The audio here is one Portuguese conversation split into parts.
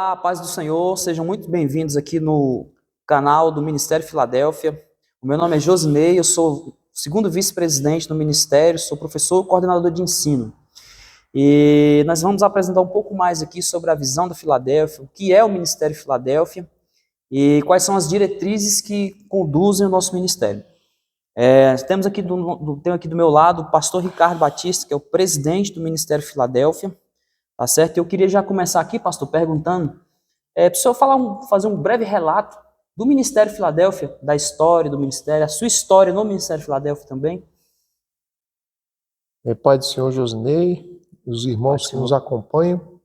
Olá, paz do Senhor, sejam muito bem-vindos aqui no canal do Ministério Filadélfia. O meu nome é Josinei, eu sou o segundo vice-presidente do Ministério, sou professor e coordenador de ensino. E nós vamos apresentar um pouco mais aqui sobre a visão da Filadélfia, o que é o Ministério Filadélfia e quais são as diretrizes que conduzem o nosso ministério. Tenho aqui do meu lado o pastor Ricardo Batista, que é o presidente do Ministério Filadélfia. Tá certo? Eu queria já começar aqui, pastor, perguntando, para o senhor fazer um breve relato do Ministério Filadélfia, da história do Ministério, a sua história no Ministério Filadélfia também. Pai do Senhor Josinei, os irmãos que nos acompanham,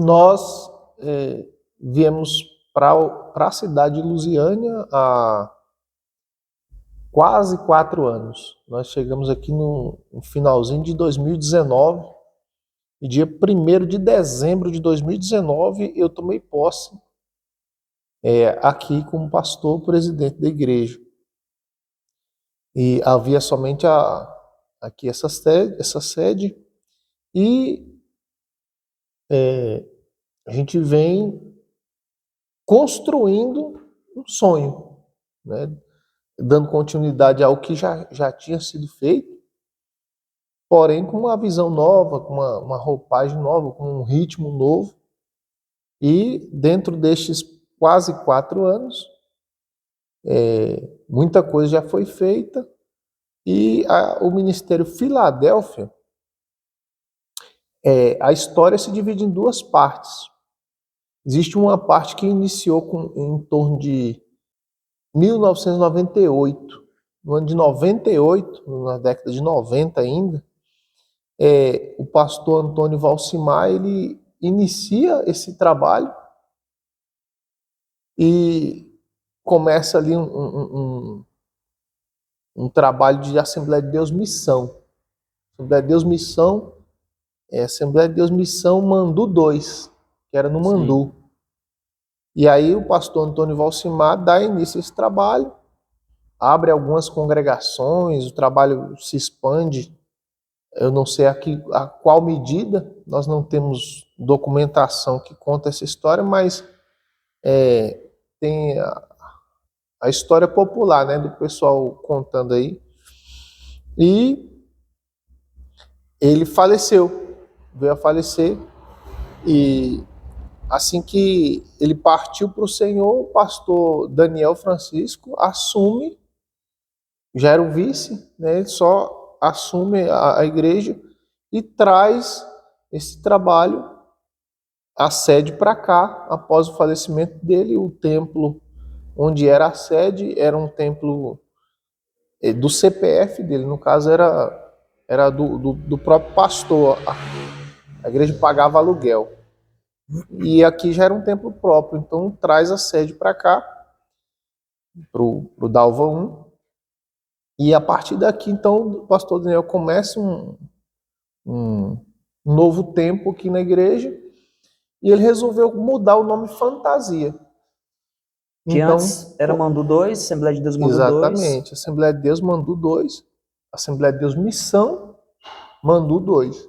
nós viemos para a cidade de Lusiânia há quase 4 anos. Nós chegamos aqui no finalzinho de 2019, e dia 1º de dezembro de 2019 eu tomei posse aqui como pastor presidente da igreja. E havia somente aqui essa sede e a gente vem construindo um sonho, né? Dando continuidade ao que já tinha sido feito, porém com uma visão nova, com uma roupagem nova, com um ritmo novo. E dentro destes quase 4 anos, muita coisa já foi feita, e o Ministério Filadélfia, a história se divide em 2 partes. Existe uma parte que iniciou em torno de 1998. No ano de 98, na década de 90 ainda, o pastor Antônio Valcimar, ele inicia esse trabalho e começa ali um trabalho de Assembleia de Deus Missão. Assembleia de Deus Missão, Assembleia de Deus Missão Mandu 2, que era no Mandu. Sim. E aí o pastor Antônio Valcimar dá início a esse trabalho, abre algumas congregações, o trabalho se expande. Eu não sei a qual medida, nós não temos documentação que conta essa história, mas tem a história popular, né, do pessoal contando aí. E ele faleceu, veio a falecer, e assim que ele partiu para o Senhor, o pastor Daniel Francisco assume, já era o vice, né, ele só assume a igreja e traz esse trabalho, a sede para cá, após o falecimento dele. O templo onde era a sede era um templo do CPF dele, no caso era do próprio pastor, a igreja pagava aluguel. E aqui já era um templo próprio, então traz a sede para cá, pro Dalva 1, e a partir daqui, então, o pastor Daniel começa um novo tempo aqui na igreja, e ele resolveu mudar o nome Fantasia. Que então, antes era Mandu 2, Assembleia de Deus Mandu 2. Exatamente, Assembleia de Deus Mandu 2, Assembleia de Deus Missão Mandu 2.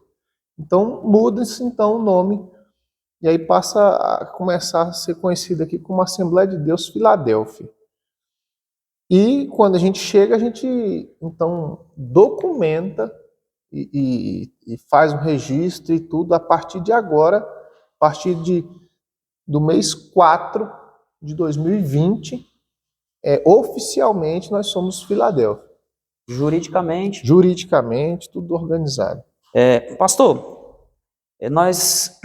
Então muda-se então o nome, e aí passa a começar a ser conhecido aqui como Assembleia de Deus Filadélfia. E quando a gente chega, a gente então documenta e faz um registro e tudo a partir de agora, a partir do mês 4 de 2020, oficialmente nós somos Filadélfia. Juridicamente? Juridicamente, tudo organizado. Pastor, nós,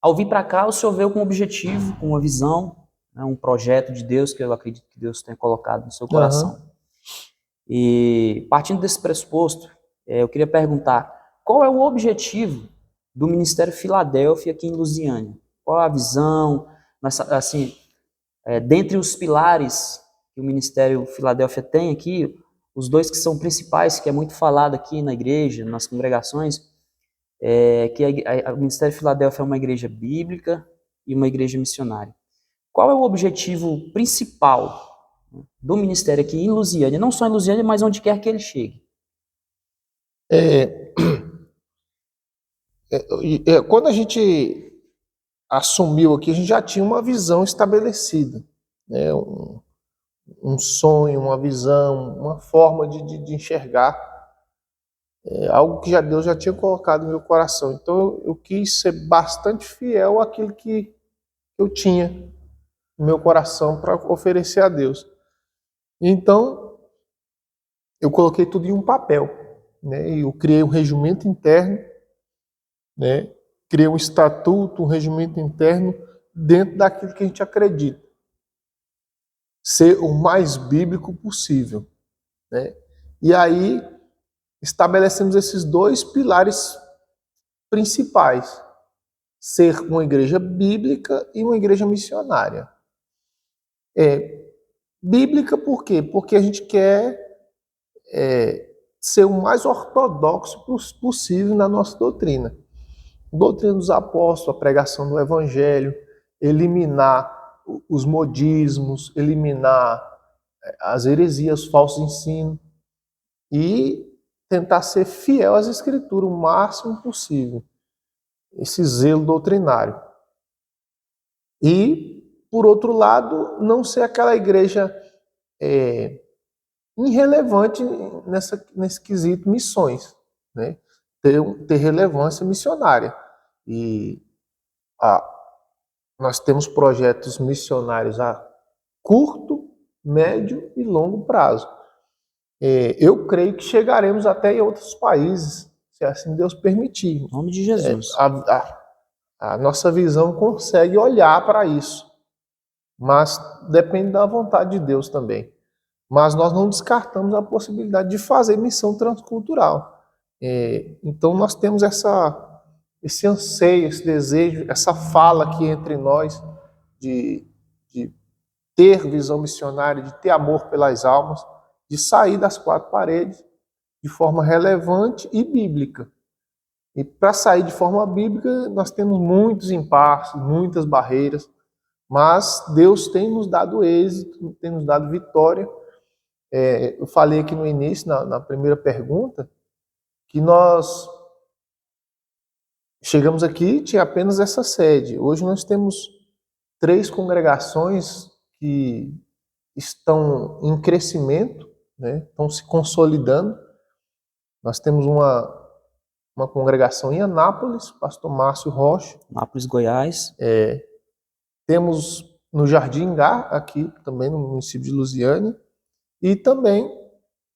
ao vir para cá, o senhor veio com um objetivo, com uma visão, né, um projeto de Deus que eu acredito que Deus tenha colocado no seu coração. Uhum. E partindo desse pressuposto, eu queria perguntar, qual é o objetivo do Ministério Filadélfia aqui em Lusiânia? Qual é a visão, assim, dentre os pilares que o Ministério Filadélfia tem aqui, os 2 que são principais, que é muito falado aqui na igreja, nas congregações, que o Ministério Filadélfia é uma igreja bíblica e uma igreja missionária. Qual é o objetivo principal do ministério aqui em Lusiânia? Não só em Lusiânia, mas onde quer que ele chegue. Quando a gente assumiu aqui, a gente já tinha uma visão estabelecida, né? Um sonho, uma visão, uma forma de enxergar, algo que Deus já tinha colocado no meu coração. Então eu quis ser bastante fiel àquilo que eu tinha no meu coração para oferecer a Deus. Então eu coloquei tudo em um papel, né? Eu criei um regimento interno, né? Criei um estatuto, um regimento interno dentro daquilo que a gente acredita. Ser o mais bíblico possível, né? E aí estabelecemos esses dois pilares principais: ser uma igreja bíblica e uma igreja missionária. Bíblica por quê? Porque a gente quer ser o mais ortodoxo possível na nossa doutrina. Doutrina dos apóstolos, a pregação do evangelho, eliminar os modismos, eliminar as heresias, os falsos ensinos e tentar ser fiel às escrituras o máximo possível. Esse zelo doutrinário. E, por outro lado, não ser aquela igreja irrelevante nesse quesito missões, né? Ter relevância missionária. E nós temos projetos missionários a curto, médio e longo prazo. Eu creio que chegaremos até em outros países, se assim Deus permitir. Em nome de Jesus. A nossa visão consegue olhar para isso, mas depende da vontade de Deus também. Mas nós não descartamos a possibilidade de fazer missão transcultural. Então nós temos esse anseio, esse desejo, essa fala aqui entre nós de ter visão missionária, de ter amor pelas almas, de sair das quatro paredes de forma relevante e bíblica. E para sair de forma bíblica, nós temos muitos impasses, muitas barreiras, mas Deus tem nos dado êxito, tem nos dado vitória. Eu falei aqui no início, na primeira pergunta, que nós chegamos aqui, tinha apenas essa sede. Hoje nós temos 3 congregações que estão em crescimento, né? Estão se consolidando. Nós temos uma congregação em Anápolis, pastor Márcio Rocha. Anápolis, Goiás. Temos no Jardim Ingá, aqui também no município de Lusiânia. E também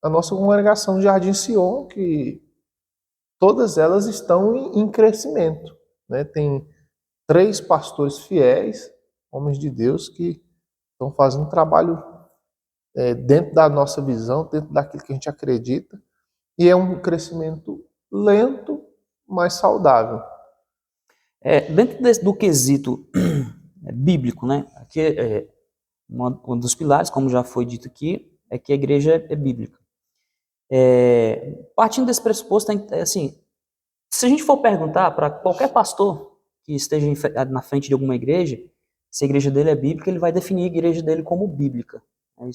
a nossa congregação Jardim Sion, que todas elas estão em crescimento, né? Tem 3 pastores fiéis, homens de Deus, que estão fazendo um trabalho dentro da nossa visão, dentro daquilo que a gente acredita. E é um crescimento lento, mas saudável. Dentro do quesito bíblico, né? Aqui um dos pilares, como já foi dito aqui, é que a igreja é bíblica. Partindo desse pressuposto, assim, se a gente for perguntar para qualquer pastor que esteja na frente de alguma igreja, se a igreja dele é bíblica, ele vai definir a igreja dele como bíblica.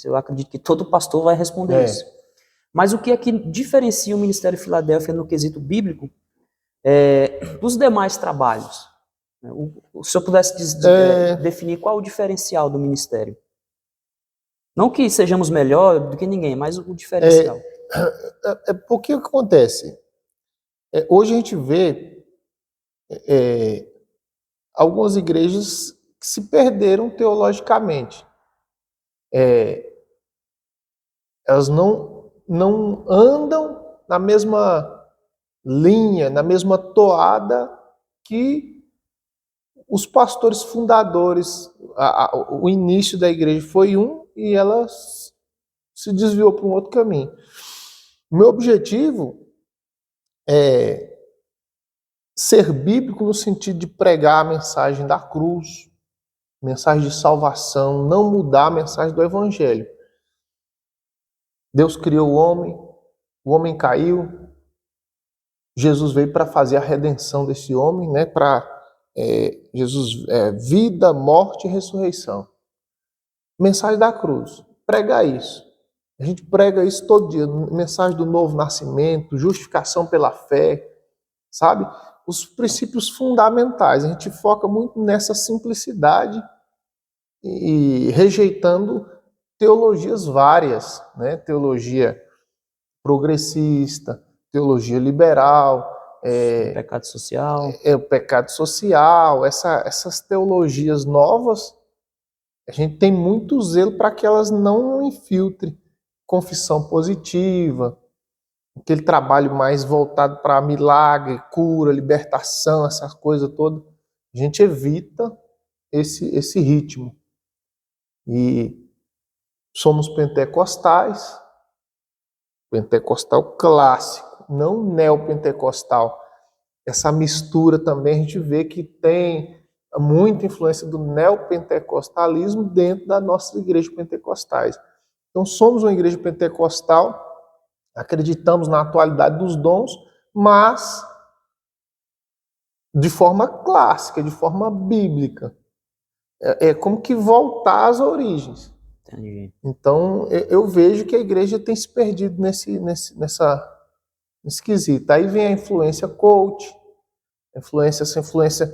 Eu acredito que todo pastor vai responder isso. Mas o que é que diferencia o Ministério Filadélfia no quesito bíblico dos demais trabalhos? O senhor pudesse definir qual o diferencial do ministério? Não que sejamos melhor do que ninguém, mas o diferencial. Porque o que acontece? Hoje a gente vê algumas igrejas que se perderam teologicamente. Elas não andam na mesma linha, na mesma toada que os pastores fundadores. O início da igreja foi e ela se desviou para um outro caminho. O meu objetivo é ser bíblico no sentido de pregar a mensagem da cruz, mensagem de salvação, não mudar a mensagem do evangelho. Deus criou o homem caiu, Jesus veio para fazer a redenção desse homem, né? Jesus, vida, morte e ressurreição. Mensagem da cruz, prega isso. A gente prega isso todo dia, mensagem do novo nascimento, justificação pela fé, sabe? os princípios fundamentais. A gente foca muito nessa simplicidade e rejeitando teologias várias, né? Teologia progressista, teologia liberal, Pecado social. o pecado social, essas teologias novas, a gente tem muito zelo para que elas não infiltrem confissão positiva, aquele trabalho mais voltado para milagre, cura, libertação, essas coisas todas. A gente evita esse ritmo. E somos pentecostais, pentecostal clássico, não neopentecostal. Essa mistura também a gente vê que tem muita influência do neopentecostalismo dentro da nossa igreja pentecostais. Então somos uma igreja pentecostal, acreditamos na atualidade dos dons, mas de forma clássica, de forma bíblica. É como que voltar às origens. Entendi. Então eu vejo que a igreja tem se perdido nesse quesito. Aí vem a influência coach, essa influência.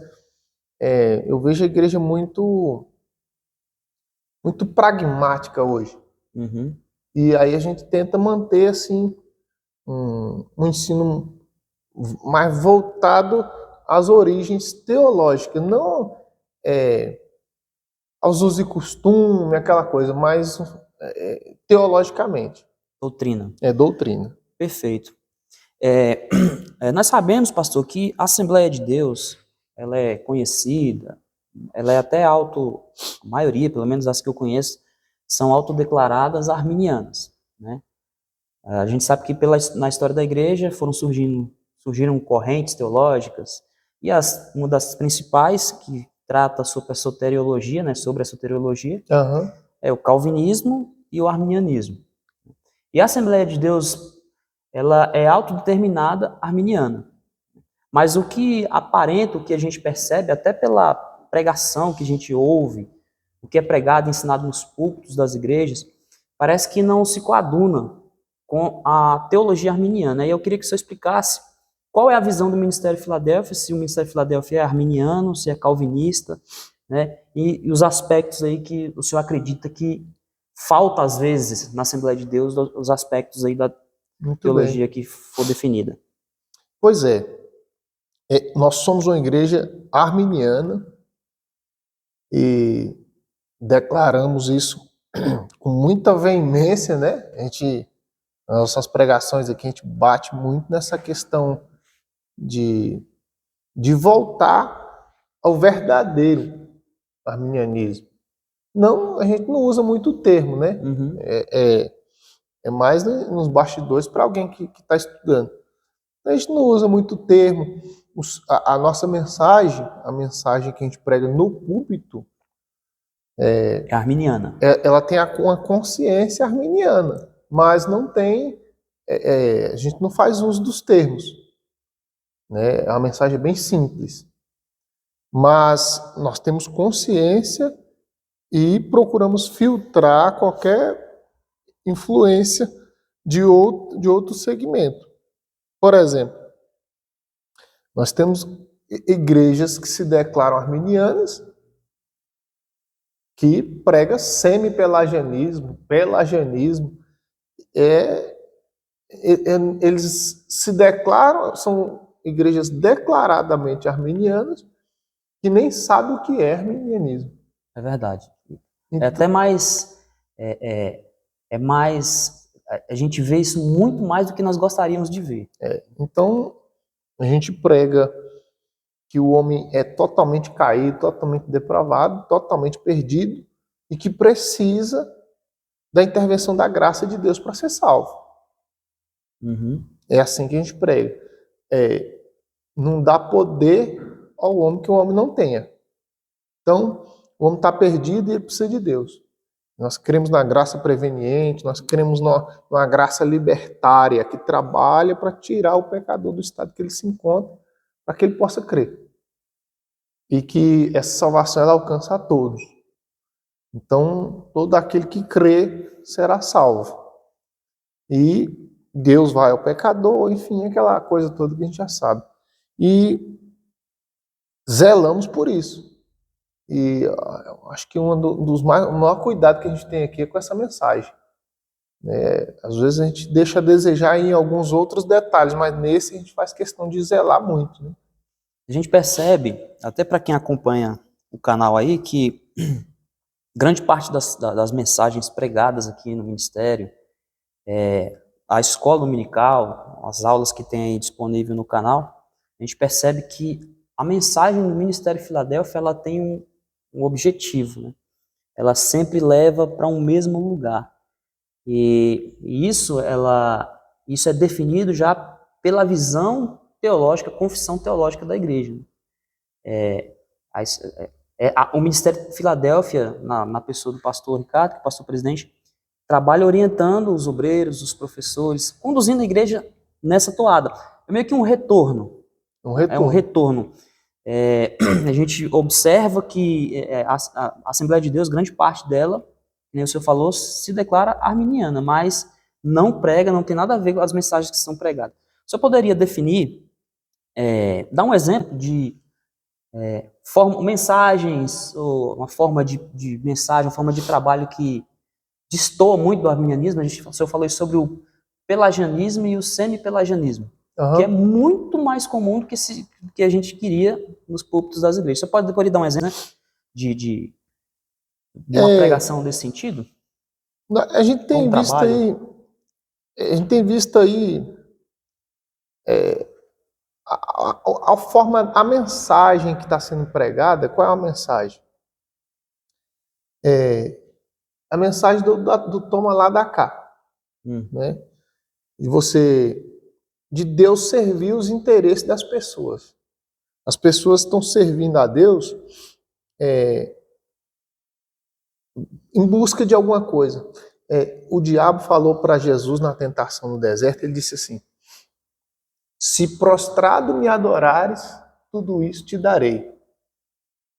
Eu vejo a igreja muito pragmática hoje. Uhum. E aí a gente tenta manter assim um ensino mais voltado às origens teológicas, não aos usos e costumes, aquela coisa, mas teologicamente. Doutrina. É doutrina. Perfeito. Nós sabemos, pastor, que a Assembleia de Deus, ela é conhecida, ela é até a maioria, pelo menos as que eu conheço, são autodeclaradas arminianas, né? A gente sabe que na história da igreja surgiram correntes teológicas, e uma das principais que trata sobre a soteriologia, né, Uhum. é o calvinismo e o arminianismo. E a Assembleia de Deus, ela é autodeterminada arminiana. Mas o que aparenta, o que a gente percebe, até pela pregação que a gente ouve, o que é pregado e ensinado nos púlpitos das igrejas, parece que não se coaduna com a teologia arminiana. E eu queria que o senhor explicasse qual é a visão do Ministério Filadélfia, se o Ministério Filadélfia é arminiano, se é calvinista, né? E os aspectos aí que o senhor acredita que falta, às vezes, na Assembleia de Deus, os aspectos aí da Muito teologia bem. que for definida. Pois é. Nós somos uma igreja arminiana e declaramos isso com muita veemência, né? Nas nossas pregações aqui, a gente bate muito nessa questão de voltar ao verdadeiro arminianismo. Não, a gente não usa muito o termo, né? Uhum. É mais nos bastidores para alguém que está estudando. A gente não usa muito o termo. A nossa mensagem, a mensagem que a gente prega no púlpito, É arminiana. ela tem uma consciência arminiana, mas não tem, a gente não faz uso dos termos, né? A mensagem é bem simples, mas nós temos consciência e procuramos filtrar qualquer influência de outro segmento. Por exemplo, nós temos igrejas que se declaram arminianas, que prega semi-pelagianismo, pelagianismo. Eles se declaram, são igrejas declaradamente arminianas, que nem sabem o que é arminianismo. É verdade. Então, É até mais... mais... A gente vê isso muito mais do que nós gostaríamos de ver. então, a gente prega que o homem é totalmente caído, totalmente depravado, totalmente perdido e que precisa da intervenção da graça de Deus para ser salvo. Uhum. É assim que a gente prega. Não dá poder ao homem que o homem não tenha. Então, o homem está perdido e ele precisa de Deus. Nós cremos na graça preveniente, nós cremos numa graça libertária que trabalha para tirar o pecador do estado que ele se encontra, para que ele possa crer. E que essa salvação ela alcança a todos. Então, todo aquele que crê será salvo. E Deus vai ao pecador, enfim, aquela coisa toda que a gente já sabe. E zelamos por isso. E eu acho que o maior cuidado que a gente tem aqui é com essa mensagem. Às vezes a gente deixa a desejar em alguns outros detalhes, mas nesse a gente faz questão de zelar muito, né? A gente percebe, até para quem acompanha o canal aí, que grande parte das mensagens pregadas aqui no ministério, a escola dominical, as aulas que tem aí disponível no canal, a gente percebe que a mensagem do Ministério Filadélfia, ela tem um objetivo, né? Ela sempre leva para um mesmo lugar. E isso é definido já pela visão teológica, confissão teológica da igreja. O Ministério Filadélfia, na pessoa do pastor Ricardo, que é o pastor presidente, trabalha orientando os obreiros, os professores, conduzindo a igreja nessa toada. É meio que um retorno. É um retorno. A gente observa que a Assembleia de Deus, grande parte dela, como o senhor falou, se declara arminiana, mas não prega, não tem nada a ver com as mensagens que são pregadas. O senhor poderia definir, dar um exemplo de mensagens, ou uma forma de mensagem, uma forma de trabalho que destoa muito do arminianismo? O senhor falou sobre o pelagianismo e o semi-pelagianismo, que é muito mais comum do que a gente queria nos púlpitos das igrejas. Você pode depois dar um exemplo, né, de uma pregação desse sentido? A gente tem visto aí a mensagem que está sendo pregada. Qual é a mensagem? A mensagem do toma lá da cá, né? De Deus servir os interesses das pessoas. As pessoas estão servindo a Deus em busca de alguma coisa. O diabo falou para Jesus na tentação no deserto, ele disse assim: se prostrado me adorares, tudo isso te darei.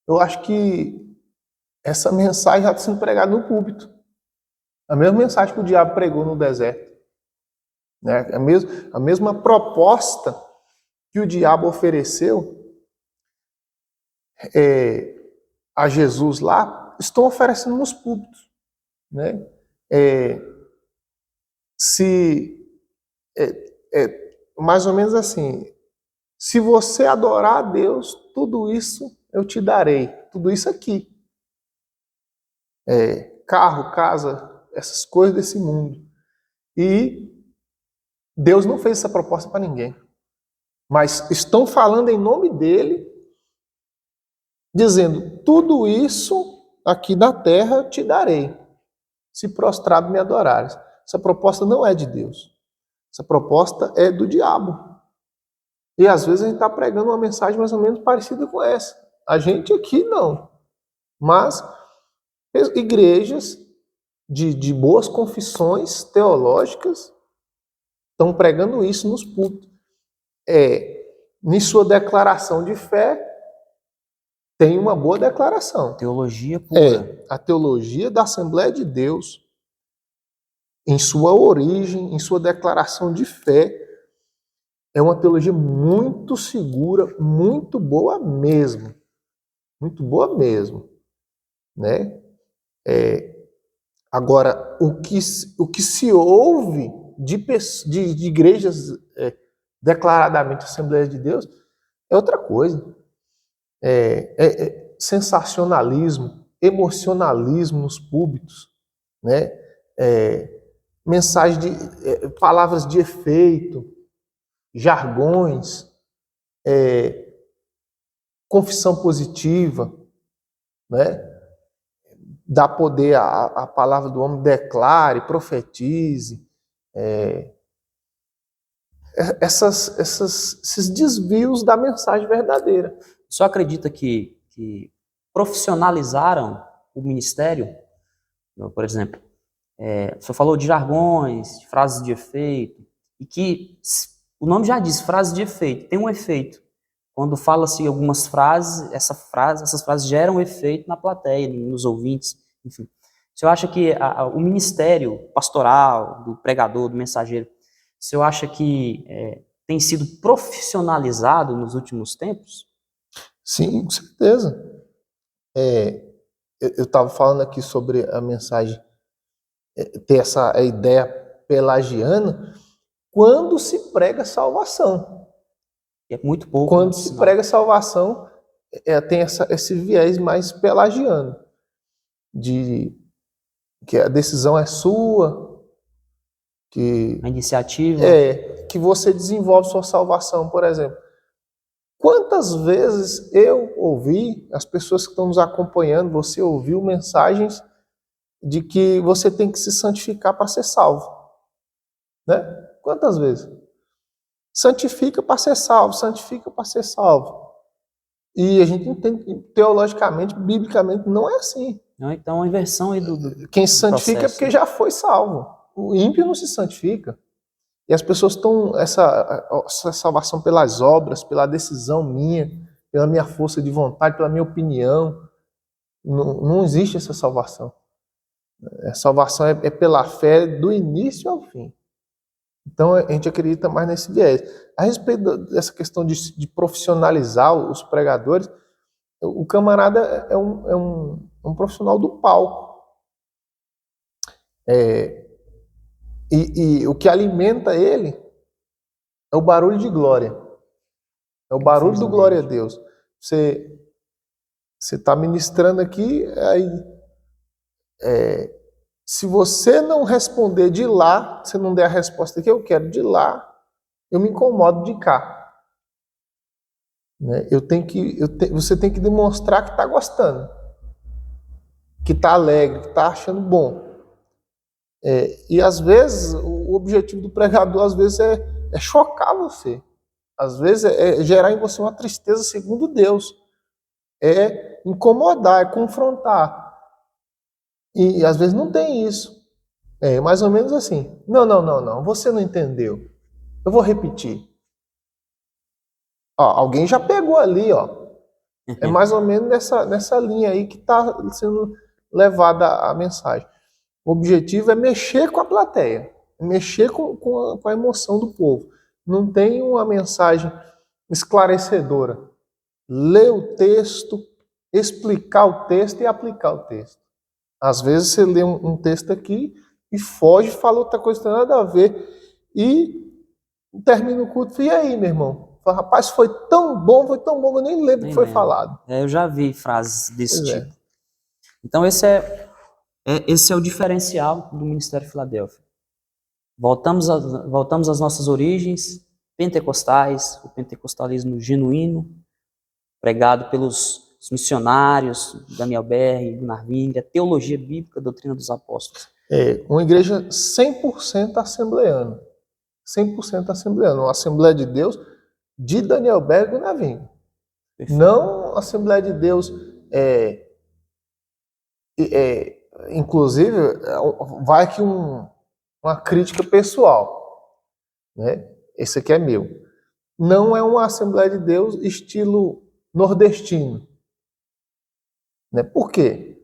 Eu acho que essa mensagem já está sendo pregada no púlpito. A mesma mensagem que o diabo pregou no deserto. A mesma proposta que o diabo ofereceu a Jesus lá, estão oferecendo nos púlpitos. Né? Mais ou menos assim: se você adorar a Deus, tudo isso eu te darei. Tudo isso aqui. Carro, casa, essas coisas desse mundo. E Deus não fez essa proposta para ninguém. Mas estão falando em nome dele, dizendo: tudo isso aqui na terra te darei, se prostrado me adorares. Essa proposta não é de Deus. Essa proposta é do diabo. E às vezes a gente está pregando uma mensagem mais ou menos parecida com essa. A gente aqui não. Mas igrejas de boas confissões teológicas estão pregando isso nos púlpitos. Em sua declaração de fé, tem uma boa declaração. Teologia pura. A teologia da Assembleia de Deus, em sua origem, em sua declaração de fé, é uma teologia muito segura, muito boa mesmo. Muito boa mesmo. Né? Agora, o que se ouve de igrejas declaradamente Assembleia de Deus é outra coisa. Sensacionalismo, emocionalismo nos púlpitos, né? Mensagem palavras de efeito, jargões, confissão positiva, né? Dá poder à palavra do homem, declare, profetize. Esses desvios da mensagem verdadeira. Só acredita que profissionalizaram o ministério? Por exemplo, o senhor falou de jargões, de frases de efeito, e que o nome já diz, frases de efeito, tem um efeito. Quando fala-se algumas frases, essas frases geram efeito na plateia, nos ouvintes, enfim. O senhor acha que o ministério pastoral, do pregador, do mensageiro, o senhor acha que tem sido profissionalizado nos últimos tempos? Sim, com certeza. Eu estava falando aqui sobre a mensagem ter essa ideia pelagiana quando se prega salvação. E é muito pouco. Quando se prega salvação, tem esse viés mais pelagiano, de que a decisão é sua, que A iniciativa. que você desenvolve sua salvação, por exemplo. Quantas vezes eu ouvi, as pessoas que estão nos acompanhando, você ouviu mensagens de que você tem que se santificar para ser salvo, né? Quantas vezes? Santifica para ser salvo, santifica para ser salvo. E a gente entende que teologicamente, biblicamente, não é assim. Não, então, uma inversão aí do Quem se santifica processo. É porque já foi salvo. O ímpio não se santifica. E as pessoas estão essa salvação pelas obras, pela decisão minha, pela minha força de vontade, pela minha opinião. Não existe essa salvação. A salvação é pela fé do início ao fim. Então a gente acredita mais nesse viés. A respeito dessa questão de profissionalizar os pregadores, o camarada é um profissional do palco. E o que alimenta ele é o barulho de glória. É o barulho do glória a Deus. Você está ministrando aqui, aí se você não responder de lá, se não der a resposta que eu quero de lá, eu me incomodo de cá. Né? Você tem que demonstrar que está gostando, que está alegre, que está achando bom. E às vezes o objetivo do pregador às vezes é chocar você. Às vezes é gerar em você uma tristeza segundo Deus. É incomodar, é confrontar. E às vezes não tem isso. É mais ou menos assim. Não, você não entendeu. Eu vou repetir. Ó, alguém já pegou ali, ó. É mais ou menos nessa linha aí que está sendo levada a mensagem. O objetivo é mexer com a plateia, mexer com a emoção do povo. Não tem uma mensagem esclarecedora. Ler o texto, explicar o texto e aplicar o texto. Às vezes você lê um texto aqui e foge, fala outra coisa que não tem nada a ver. E termina o culto. E aí, meu irmão? Fala, rapaz, foi tão bom, eu nem lembro o que foi falado. Eu já vi frases desse tipo. Então esse é o diferencial do Ministério Filadélfia. Voltamos às nossas origens pentecostais, o pentecostalismo genuíno, pregado pelos missionários, Daniel Berry, Gunnar Wingre, a teologia bíblica, a doutrina dos apóstolos. Uma igreja 100% assembleana. 100% assembleana. Uma Assembleia de Deus de Daniel Berry e Gunnar Wingre. Não a Assembleia de Deus inclusive, vai aqui uma crítica pessoal, né? Esse aqui é meu. Não é uma Assembleia de Deus estilo nordestino. Né? Por quê?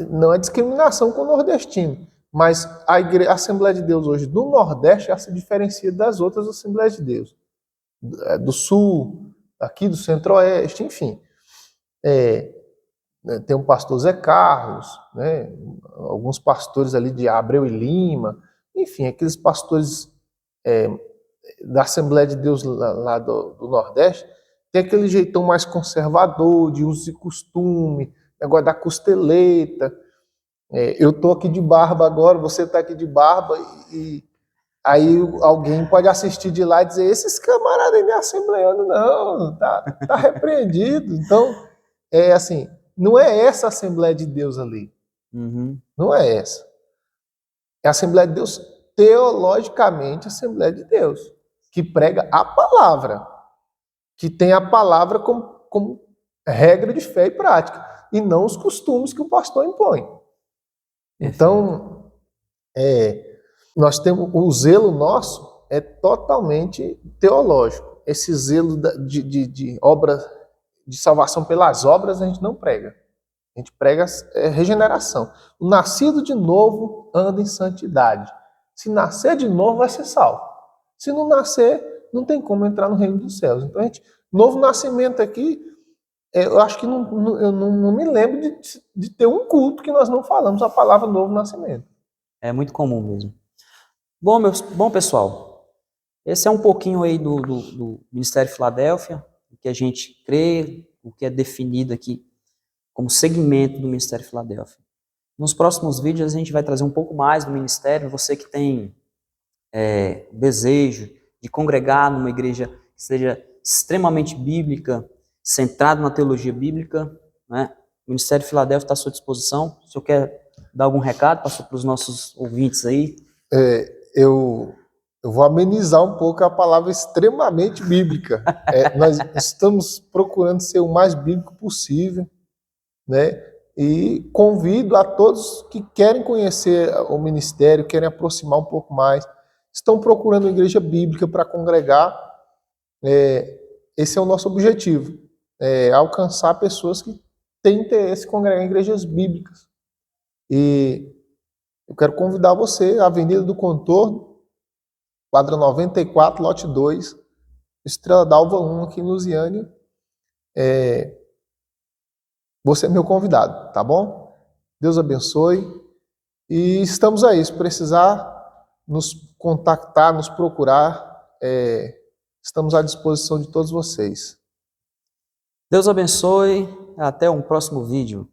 Não é discriminação com o nordestino, mas a Assembleia de Deus hoje do Nordeste já se diferencia das outras Assembleias de Deus. Do Sul, aqui do Centro-Oeste, enfim. Tem o pastor Zé Carlos, né? Alguns pastores ali de Abreu e Lima, enfim, aqueles pastores da Assembleia de Deus lá do Nordeste, tem aquele jeitão mais conservador, de uso e costume, negócio da costeleta. Eu tô aqui de barba agora, você tá aqui de barba, e aí alguém pode assistir de lá e dizer, esses camaradas aí não é assembleano, não, tá repreendido. Então, assim, não é essa a Assembleia de Deus ali. Uhum. Não é essa. É a Assembleia de Deus, teologicamente, a Assembleia de Deus, que prega a palavra, que tem a palavra como regra de fé e prática, e não os costumes que o pastor impõe. Então, nós temos o zelo nosso é totalmente teológico. Esse zelo de obra de salvação pelas obras a gente não prega. A gente prega regeneração. O nascido de novo anda em santidade. Se nascer de novo vai ser salvo. Se não nascer, não tem como entrar no reino dos céus. Então, novo nascimento aqui Eu acho que eu não me lembro de ter um culto que nós não falamos a palavra novo nascimento. É muito comum mesmo. Bom, pessoal, esse é um pouquinho aí do Ministério Filadélfia, o que a gente crê, o que é definido aqui como segmento do Ministério Filadélfia. Nos próximos vídeos a gente vai trazer um pouco mais do ministério. Você que tem desejo de congregar numa igreja que seja extremamente bíblica, centrado na teologia bíblica, né? O Ministério Filadélfia está à sua disposição. Se eu quer dar algum recado para os nossos ouvintes aí. Eu vou amenizar um pouco a palavra extremamente bíblica. Nós estamos procurando ser o mais bíblico possível, né? E convido a todos que querem conhecer o ministério, querem aproximar um pouco mais, estão procurando uma igreja bíblica para congregar. Esse é o nosso objetivo, alcançar pessoas que têm interesse em congregar em igrejas bíblicas. E eu quero convidar você, Avenida do Contorno, quadra 94, lote 2, Estrela d'Alva 1, aqui em Lusiânia. Você é meu convidado, tá bom? Deus abençoe. E estamos aí, se precisar nos contactar, nos procurar, estamos à disposição de todos vocês. Deus abençoe. Até um próximo vídeo.